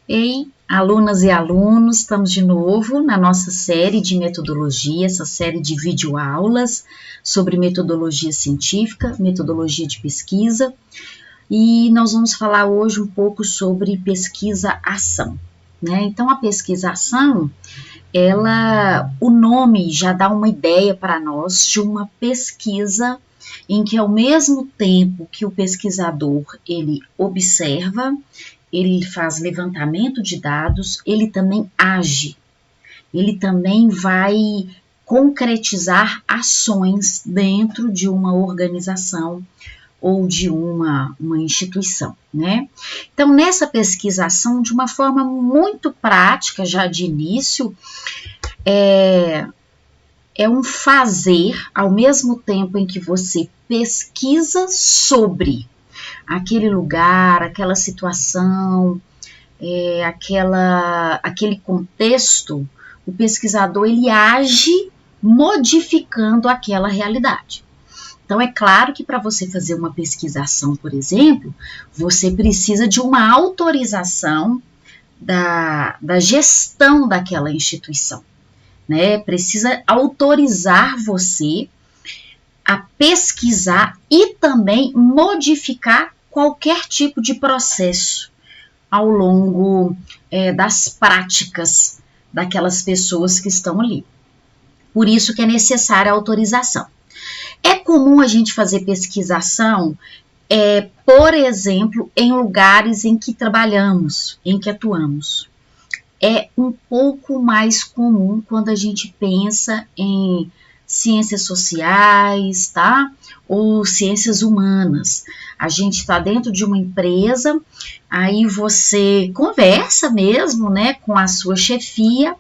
Ei, alunas e alunos, estamos de novo na nossa série de metodologia, essa série de videoaulas sobre metodologia científica, metodologia de pesquisa, e nós vamos falar hoje um pouco sobre pesquisa-ação, né? Então, a pesquisa-ação, o nome já dá uma ideia para nós de uma pesquisa em que, ao mesmo tempo que o pesquisador ele observa, ele faz levantamento de dados, ele também age, ele também vai concretizar ações dentro de uma organização ou de uma instituição, né? Então, nessa pesquisação, de uma forma muito prática, já de início, é um fazer ao mesmo tempo em que você pesquisa sobre aquele lugar, aquela situação, aquele contexto, o pesquisador ele age modificando aquela realidade. Então, é claro que para você fazer uma pesquisação, por exemplo, você precisa de uma autorização da gestão daquela instituição, né? Precisa autorizar você a pesquisar e também modificar qualquer tipo de processo ao longo das práticas daquelas pessoas que estão ali. Por isso que é necessária a autorização. É comum a gente fazer pesquisação, por exemplo, em lugares em que trabalhamos, em que atuamos. É um pouco mais comum quando a gente pensa em ciências sociais, tá? Ou ciências humanas. A gente está dentro de uma empresa, aí você conversa mesmo, né, com a sua chefia,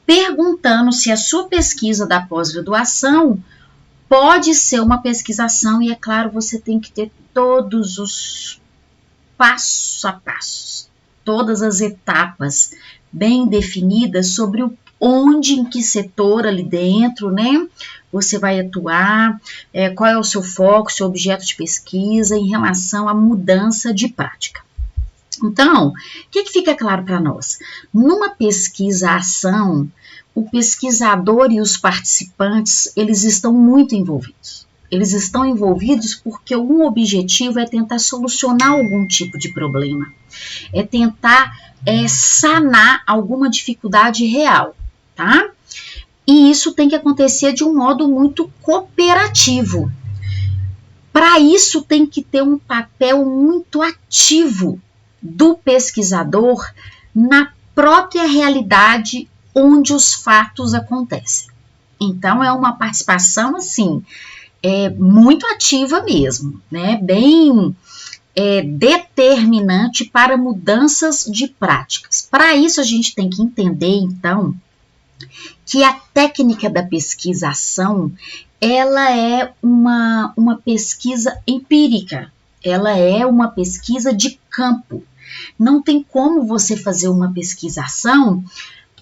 perguntando se a sua pesquisa da pós-graduação pode ser uma pesquisação, e é claro, você tem que ter todos os passos a passos, todas as etapas bem definidas sobre onde, em que setor ali dentro, né, você vai atuar, qual é o seu foco, seu objeto de pesquisa em relação à mudança de prática. Então, o que fica claro para nós? Numa pesquisa-ação, o pesquisador e os participantes, eles estão muito envolvidos. Eles estão envolvidos porque um objetivo é tentar solucionar algum tipo de problema, é tentar sanar alguma dificuldade real, tá? E isso tem que acontecer de um modo muito cooperativo. Para isso tem que ter um papel muito ativo do pesquisador na própria realidade onde os fatos acontecem. Então, é uma participação, assim, muito ativa mesmo, né? Bem determinante para mudanças de práticas. Para isso, a gente tem que entender, então, que a técnica da pesquisa-ação, ela é uma pesquisa empírica, ela é uma pesquisa de campo. Não tem como você fazer uma pesquisação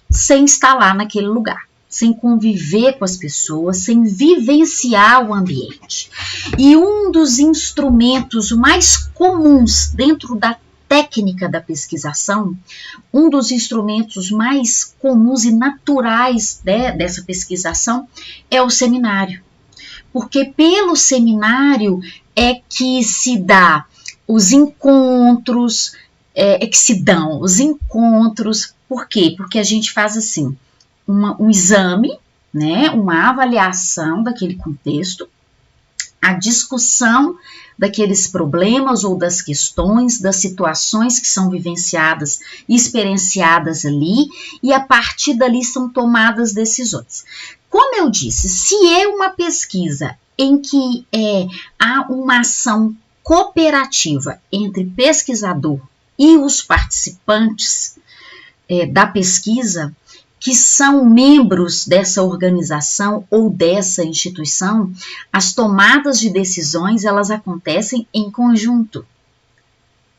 sem estar lá naquele lugar, sem conviver com as pessoas, sem vivenciar o ambiente. E um dos instrumentos mais comuns dentro da técnica da pesquisação, um dos instrumentos mais comuns e naturais dessa pesquisação é o seminário. Porque pelo seminário é que se dá os encontros, que se dão os encontros. Por quê? Porque a gente faz assim, um exame, né, uma avaliação daquele contexto, a discussão daqueles problemas ou das questões, das situações que são vivenciadas e experienciadas ali, e a partir dali são tomadas decisões. Como eu disse, se é uma pesquisa em que há uma ação cooperativa entre pesquisador e os participantes da pesquisa, que são membros dessa organização ou dessa instituição, as tomadas de decisões, elas acontecem em conjunto.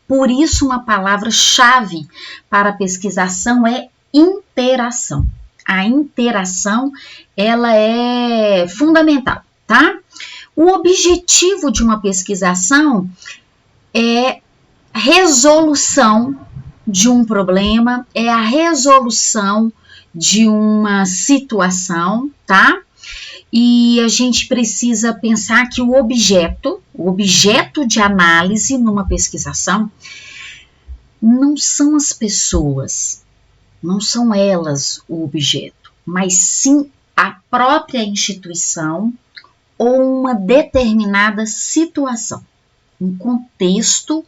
Por isso, uma palavra-chave para a pesquisação é interação. A interação, ela é fundamental, tá? O objetivo de uma pesquisação é resolução de um problema, é a resolução de uma situação, tá? E a gente precisa pensar que o objeto de análise numa pesquisação não são as pessoas, não são elas o objeto, mas sim a própria instituição ou uma determinada situação, um contexto,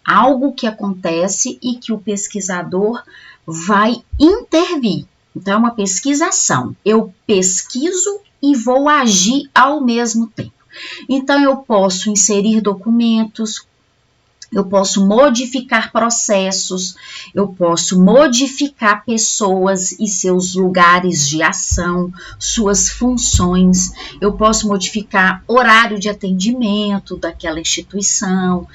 algo que acontece e que o pesquisador vai intervir. Então, é uma pesquisação. Eu pesquiso e vou agir ao mesmo tempo. Então, eu posso inserir documentos, eu posso modificar processos, eu posso modificar pessoas e seus lugares de ação, suas funções, eu posso modificar horário de atendimento daquela instituição,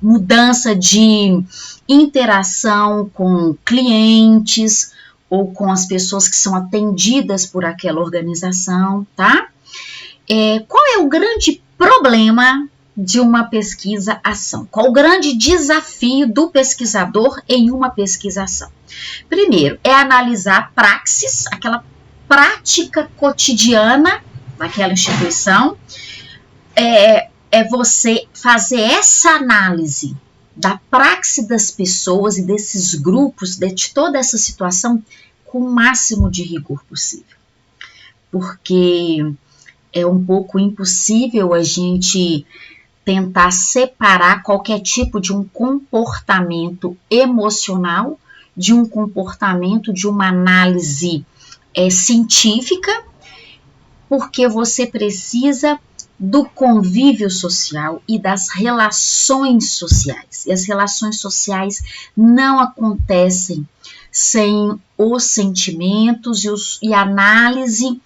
mudança de interação com clientes ou com as pessoas que são atendidas por aquela organização, tá? Qual é o grande problema de uma pesquisa-ação? Qual o grande desafio do pesquisador em uma pesquisação? Primeiro, é analisar a praxis, aquela prática cotidiana daquela instituição, é você fazer essa análise da praxis das pessoas e desses grupos, de toda essa situação, com o máximo de rigor possível. Porque é um pouco impossível a gente tentar separar qualquer tipo de um comportamento emocional de um comportamento de uma análise científica, porque você precisa do convívio social e das relações sociais. E as relações sociais não acontecem sem os sentimentos e a análise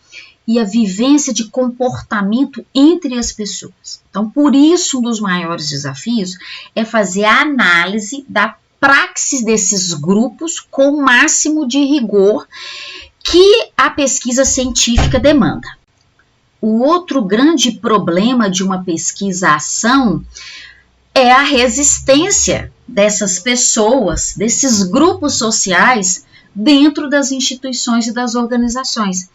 e a vivência de comportamento entre as pessoas. Então, por isso, um dos maiores desafios é fazer a análise da praxis desses grupos com o máximo de rigor que a pesquisa científica demanda. O outro grande problema de uma pesquisa-ação é a resistência dessas pessoas, desses grupos sociais, dentro das instituições e das organizações.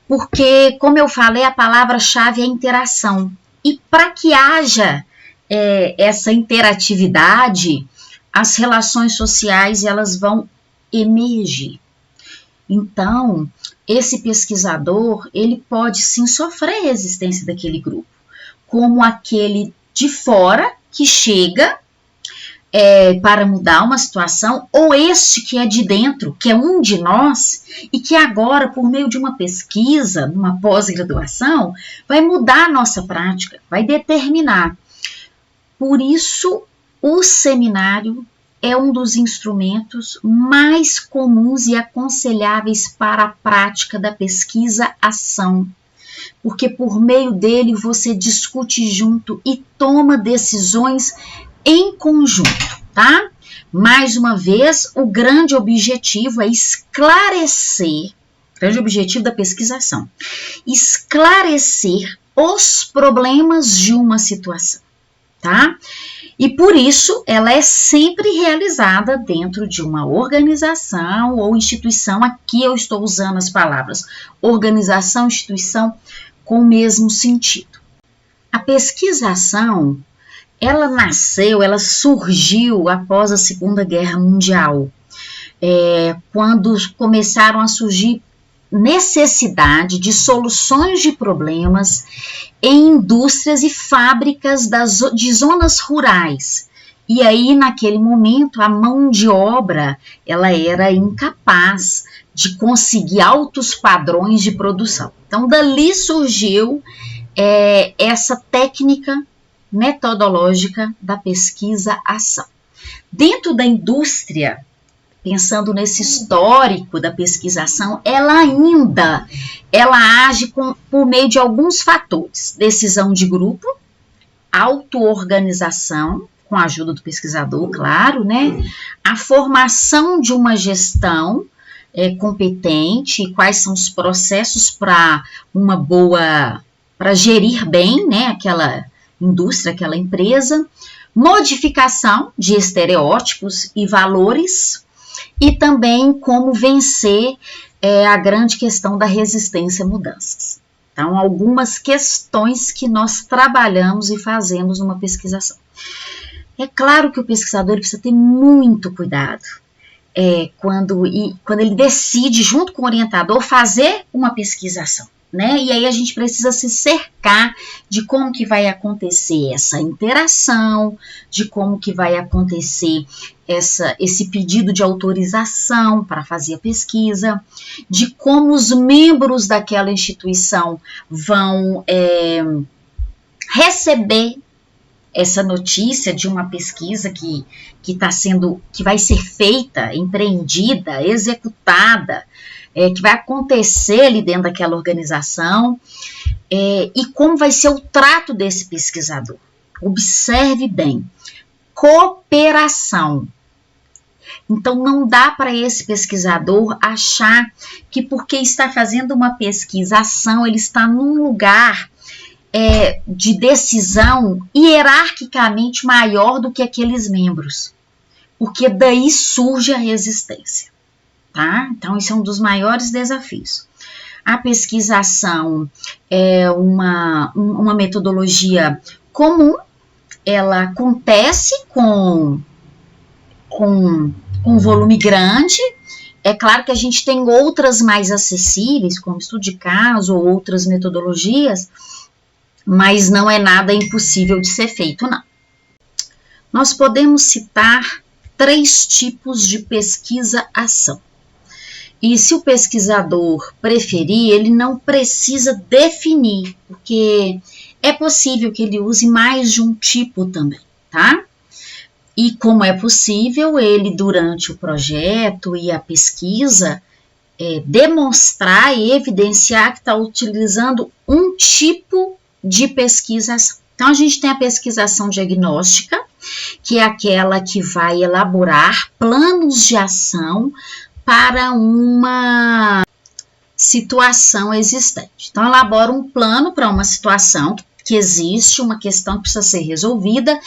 Porque, como eu falei, a palavra-chave é interação. E para que haja essa interatividade, as relações sociais elas vão emergir. Então, esse pesquisador, ele pode sim sofrer resistência daquele grupo, como aquele de fora que chega para mudar uma situação, ou este que é de dentro, que é um de nós, e que agora, por meio de uma pesquisa, numa pós-graduação, vai mudar a nossa prática, vai determinar. Por isso, o seminário é um dos instrumentos mais comuns e aconselháveis para a prática da pesquisa-ação, porque por meio dele você discute junto e toma decisões em conjunto, tá? Mais uma vez, o grande objetivo é esclarecer, o grande objetivo da pesquisação, esclarecer os problemas de uma situação, tá? E por isso, ela é sempre realizada dentro de uma organização ou instituição. Aqui eu estou usando as palavras organização, instituição, com o mesmo sentido. A pesquisação, ela surgiu após a Segunda Guerra Mundial, quando começaram a surgir necessidade de soluções de problemas em indústrias e fábricas de zonas rurais. E aí, naquele momento, a mão de obra ela era incapaz de conseguir altos padrões de produção. Então, dali surgiu essa técnica metodológica da pesquisa-ação. Dentro da indústria, pensando nesse histórico da pesquisação, ela age por meio de alguns fatores: decisão de grupo, auto-organização, com a ajuda do pesquisador, claro, né? A formação de uma gestão competente, quais são os processos para gerir bem, né, aquela indústria, aquela empresa, modificação de estereótipos e valores, e também como vencer a grande questão da resistência a mudanças. Então, algumas questões que nós trabalhamos e fazemos numa pesquisação. É claro que o pesquisador precisa ter muito cuidado quando ele decide, junto com o orientador, fazer uma pesquisação, né? E aí a gente precisa se cercar de como que vai acontecer essa interação, de como que vai acontecer esse pedido de autorização para fazer a pesquisa, de como os membros daquela instituição vão receber essa notícia de uma pesquisa que vai ser feita, empreendida, executada, que vai acontecer ali dentro daquela organização, e como vai ser o trato desse pesquisador. Observe bem, cooperação. Então, não dá para esse pesquisador achar que porque está fazendo uma pesquisação, ele está num lugar de decisão hierarquicamente maior do que aqueles membros, porque daí surge a resistência, tá? Então, isso é um dos maiores desafios. A pesquisação é uma metodologia comum, ela acontece com volume grande. É claro que a gente tem outras mais acessíveis, como estudo de caso ou outras metodologias, mas não é nada impossível de ser feito, não. Nós podemos citar 3 tipos de pesquisa-ação. E se o pesquisador preferir, ele não precisa definir, porque é possível que ele use mais de um tipo também, tá? E como é possível, ele, durante o projeto e a pesquisa, demonstrar e evidenciar que está utilizando um tipo de pesquisação. Então, a gente tem a pesquisação diagnóstica, que é aquela que vai elaborar planos de ação para uma situação existente. Então, elabora um plano para uma situação que existe, uma questão que precisa ser resolvida,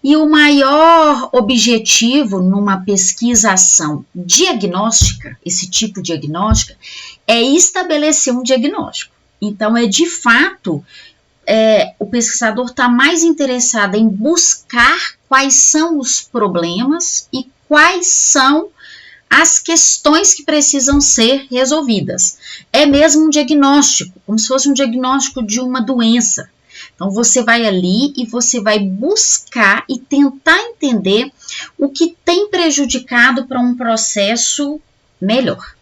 e o maior objetivo numa pesquisação diagnóstica, esse tipo diagnóstica, é estabelecer um diagnóstico. Então, de fato, o pesquisador está mais interessado em buscar quais são os problemas e quais são as questões que precisam ser resolvidas. É mesmo um diagnóstico, como se fosse um diagnóstico de uma doença. Então, você vai ali e você vai buscar e tentar entender o que tem prejudicado para um processo melhor,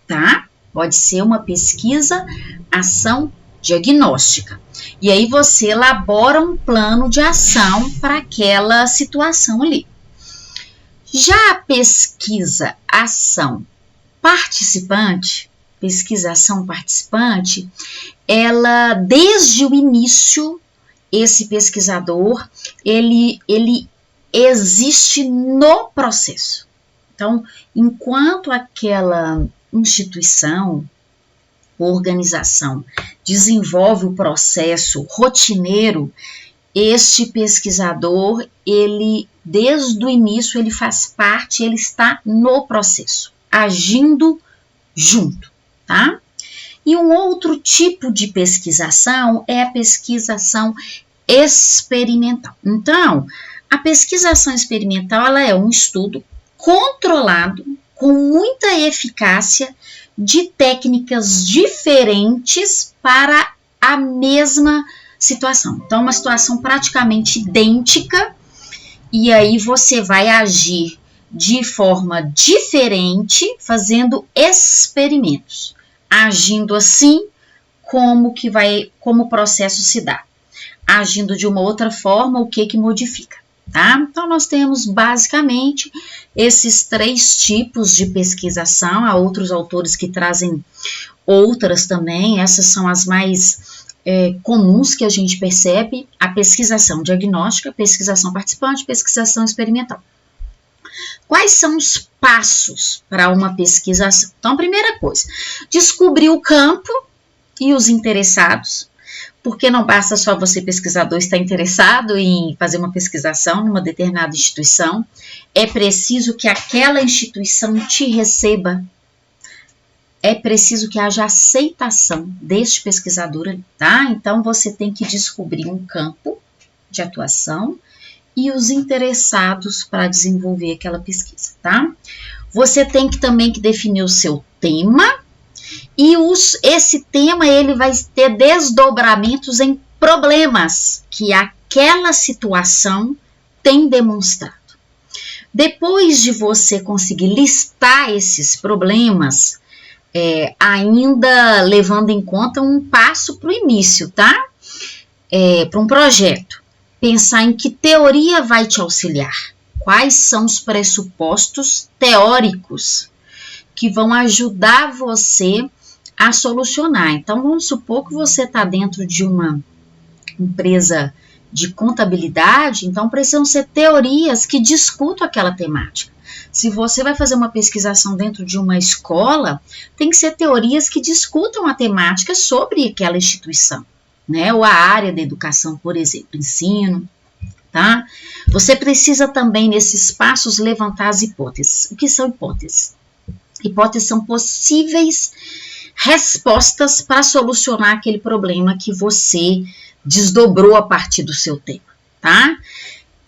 tá? Pode ser uma pesquisa, ação diagnóstica. E aí você elabora um plano de ação para aquela situação ali. Já a pesquisa, ação participante, pesquisação participante, ela, desde o início, esse pesquisador, ele existe no processo. Então, enquanto aquela instituição, organização, desenvolve o processo rotineiro, este pesquisador, ele, desde o início, ele faz parte, ele está no processo, agindo junto, tá? E um outro tipo de pesquisação é a pesquisação experimental. Então, a pesquisação experimental, ela é um estudo controlado, com muita eficácia, de técnicas diferentes para a mesma situação. Então, uma situação praticamente idêntica, e aí você vai agir de forma diferente, fazendo experimentos, agindo assim, como o processo se dá. Agindo de uma outra forma, o que modifica, tá? Então, nós temos basicamente esses 3 tipos de pesquisação. Há outros autores que trazem outras também, essas são as mais comuns que a gente percebe: a pesquisação diagnóstica, pesquisação participante, pesquisação experimental. Quais são os passos para uma pesquisação? Então, a primeira coisa, descobrir o campo e os interessados. porque não basta só você, pesquisador, estar interessado em fazer uma pesquisação numa determinada instituição, é preciso que aquela instituição te receba, é preciso que haja aceitação deste pesquisador, tá? Então, você tem que descobrir um campo de atuação e os interessados para desenvolver aquela pesquisa, tá? Você tem que também definir o seu tema, e esse tema ele vai ter desdobramentos em problemas que aquela situação tem demonstrado. Depois de você conseguir listar esses problemas, ainda levando em conta um passo para o início, tá? Para um projeto, pensar em que teoria vai te auxiliar, quais são os pressupostos teóricos que vão ajudar você a solucionar. Então, vamos supor que você está dentro de uma empresa de contabilidade, então precisam ser teorias que discutam aquela temática. Se você vai fazer uma pesquisação dentro de uma escola, tem que ser teorias que discutam a temática sobre aquela instituição, né? Ou a área da educação, por exemplo, ensino, tá? Você precisa também, nesses passos, levantar as hipóteses. O que são hipóteses? Hipóteses são possíveis respostas para solucionar aquele problema que você desdobrou a partir do seu tema, tá?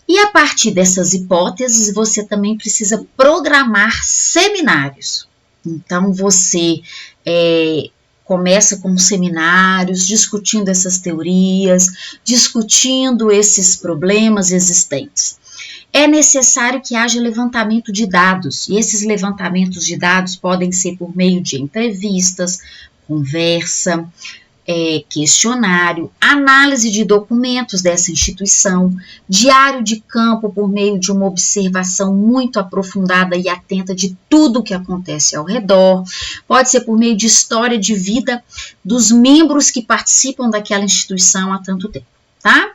E a partir dessas hipóteses, você também precisa programar seminários. Então, você começa com seminários, discutindo essas teorias, discutindo esses problemas existentes. É necessário que haja levantamento de dados, e esses levantamentos de dados podem ser por meio de entrevistas, conversa, questionário, análise de documentos dessa instituição, diário de campo por meio de uma observação muito aprofundada e atenta de tudo o que acontece ao redor, pode ser por meio de história de vida dos membros que participam daquela instituição há tanto tempo. Tá?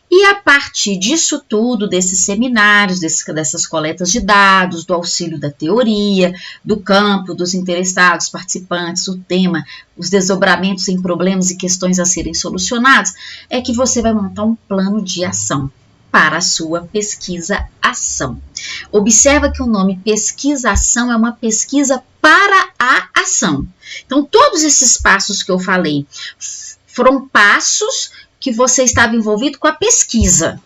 E a partir disso tudo, desses seminários, dessas coletas de dados, do auxílio da teoria, do campo, dos interessados, participantes, o tema, os desdobramentos em problemas e questões a serem solucionados, é que você vai montar um plano de ação para a sua pesquisa-ação. Observa que o nome pesquisa-ação é uma pesquisa para a ação. Então, todos esses passos que eu falei foram passos que você estava envolvido com a pesquisa.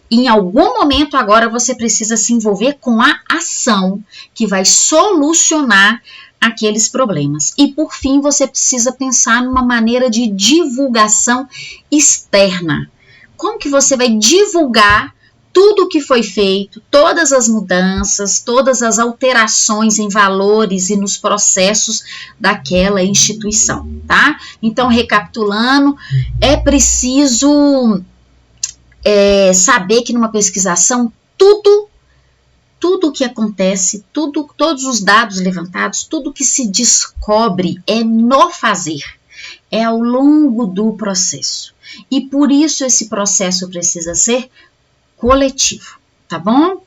Em algum momento agora você precisa se envolver com a ação que vai solucionar aqueles problemas. E por fim, você precisa pensar numa maneira de divulgação externa. Como que você vai divulgar tudo o que foi feito, todas as mudanças, todas as alterações em valores e nos processos daquela instituição, tá? Então, recapitulando, é preciso saber que numa pesquisação, tudo o que acontece, todos os dados levantados, tudo que se descobre é no fazer, é ao longo do processo. E por isso esse processo precisa ser coletivo, tá bom?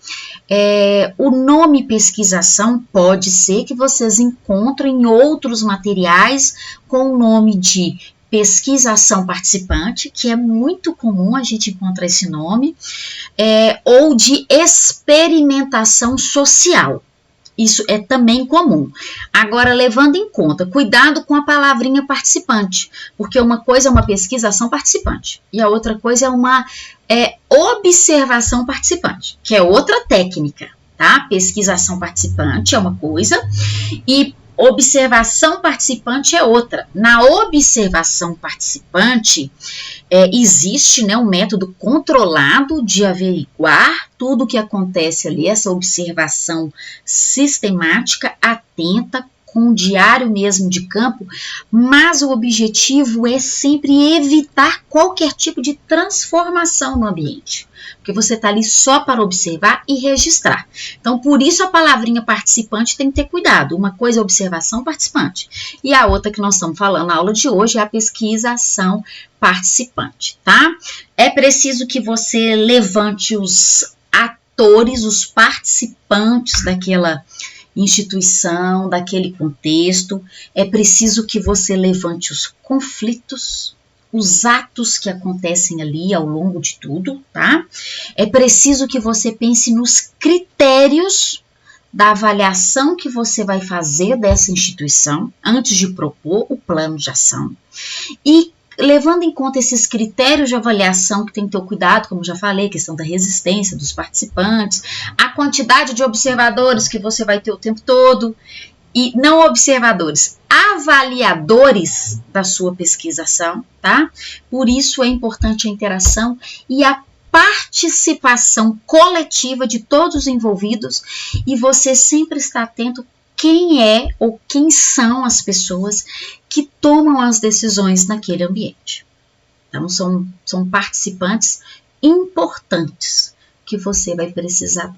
O nome pesquisação pode ser que vocês encontrem outros materiais com o nome de pesquisação participante, que é muito comum a gente encontrar esse nome, ou de experimentação social. Isso é também comum. Agora, levando em conta, cuidado com a palavrinha participante, porque uma coisa é uma pesquisação participante e a outra coisa é uma observação participante, que é outra técnica, tá? Pesquisação participante é uma coisa e observação participante é outra. Na observação participante, existe, né, um método controlado de averiguar tudo o que acontece ali, essa observação sistemática, atenta, com um diário mesmo de campo, mas o objetivo é sempre evitar qualquer tipo de transformação no ambiente, porque você está ali só para observar e registrar. Então, por isso a palavrinha participante tem que ter cuidado. Uma coisa é observação participante e a outra que nós estamos falando na aula de hoje é a pesquisação participante, tá? É preciso que você levante os atores, os participantes daquela instituição, daquele contexto. É preciso que você levante os conflitos, os atos que acontecem ali ao longo de tudo, tá? É preciso que você pense nos critérios da avaliação que você vai fazer dessa instituição antes de propor o plano de ação. E levando em conta esses critérios de avaliação, que tem que ter o cuidado, como já falei, questão da resistência dos participantes, a quantidade de observadores que você vai ter o tempo todo, e não observadores, avaliadores da sua pesquisação, tá? Por isso é importante a interação e a participação coletiva de todos os envolvidos, e você sempre está atento quem é ou quem são as pessoas que tomam as decisões naquele ambiente. Então, são participantes importantes que você vai precisar.